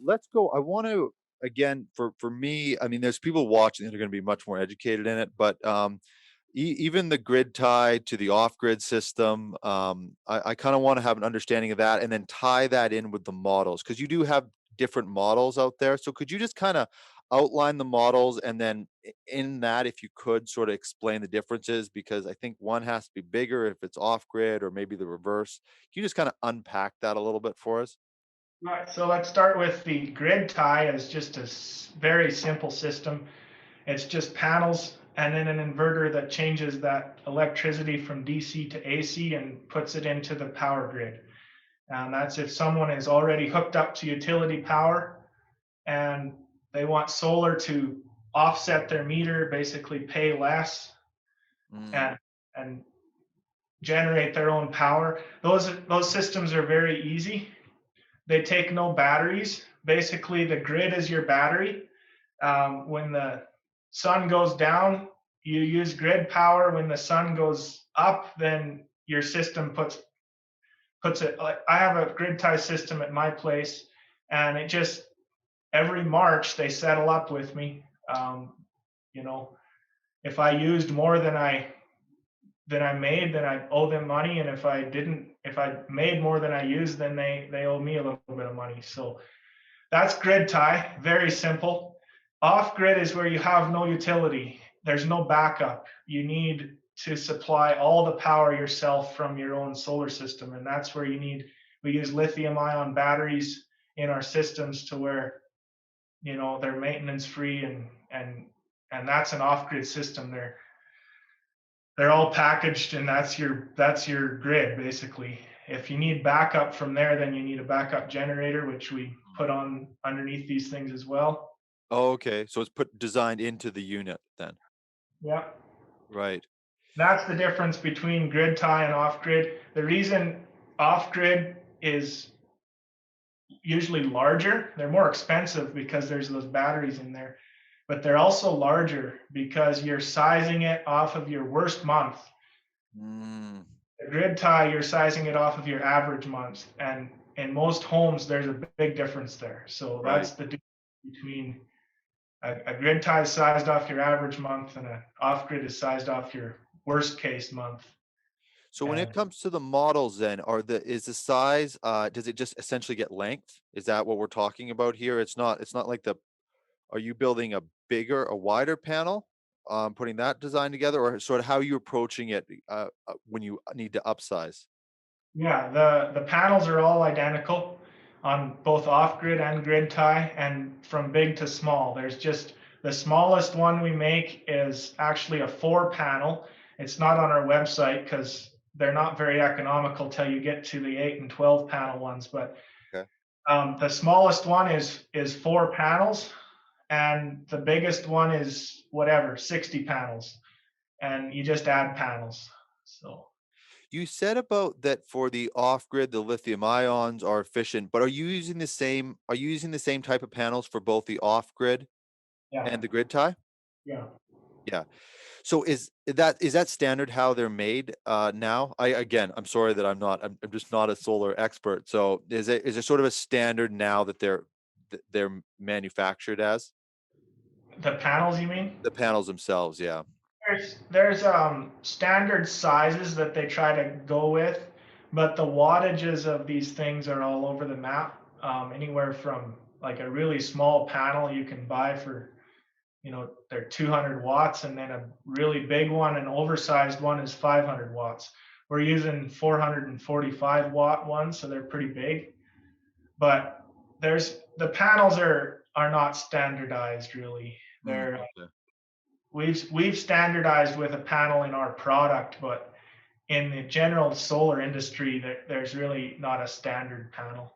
let's go. I want to again for me. I mean, there's people watching that are going to be much more educated in it, but even the grid tie to the off grid system, I kind of want to have an understanding of that, and then tie that in with the models because you do have different models out there. So could you just kind of outline the models, and then in that, if you could sort of explain the differences, because I think one has to be bigger if it's off grid, or maybe the reverse. Can you just kind of unpack that a little bit for us? Right, so let's start with the grid tie as just a very simple system. It's just panels and then an inverter that changes that electricity from DC to AC and puts it into the power grid. And that's if someone is already hooked up to utility power and they want solar to offset their meter, basically pay less Mm, and and generate their own power. Those systems are very easy. They take no batteries. Basically, the grid is your battery. When the sun goes down, you use grid power. When the sun goes up, then your system puts it. Like I have a grid tie system at my place, and it just every March they settle up with me. You know, if I used more than I made, then I owe them money, and if I didn't, if I made more than I used, then they owe me a little bit of money. So that's grid tie, very simple. Off grid is where you have no utility. There's no backup. You need to supply all the power yourself from your own solar system. And that's where we use lithium ion batteries in our systems to where, they're maintenance free and that's an off grid system. They're all packaged and that's your grid basically. If you need backup from there, then you need a backup generator, which we mm. put on underneath these things as well. Oh, okay. So it's put designed into the unit then. Yeah. Right. That's the difference between grid tie and off grid. The reason off grid is usually larger, they're more expensive because there's those batteries in there, but they're also larger because you're sizing it off of your worst month. Mm, A grid tie, you're sizing it off of your average month, and in most homes, there's a big difference there. So right. that's the difference between a grid tie is sized off your average month, and an off grid is sized off your worst case month. So when it And comes to the models then, is the size, does it just essentially get length? Is that what we're talking about here? It's not like are you building a wider panel, putting that design together, or sort of how are you approaching it, when you need to upsize? yeah, the panels are all identical on both off grid and grid tie, and from big to small. There's just the smallest one we make is actually a 4 panel. It's not on our website because they're not very economical till you get to the 8 and 12 panel ones. But Okay. the smallest one is 4 panels, and the biggest one is whatever 60 panels, and you just add panels. So You said about that for the off-grid, the lithium ions are efficient, but are you using the same type of panels for both the off-grid yeah, and the grid tie? yeah. Yeah. So is that standard how they're made, now? I'm sorry that I'm just not a solar expert. So is it sort of a standard now that they're manufactured as? The panels, you mean? The panels themselves, yeah. There's standard sizes that they try to go with, but the wattages of these things are all over the map. Anywhere from like a really small panel you can buy for, they're 200 watts, and then a really big one, an oversized one, is 500 watts. We're using 445 watt ones, so they're pretty big. But the panels are not standardized really. Mm, They're okay. we've standardized with a panel in our product, but in the general solar industry, there's really not a standard panel.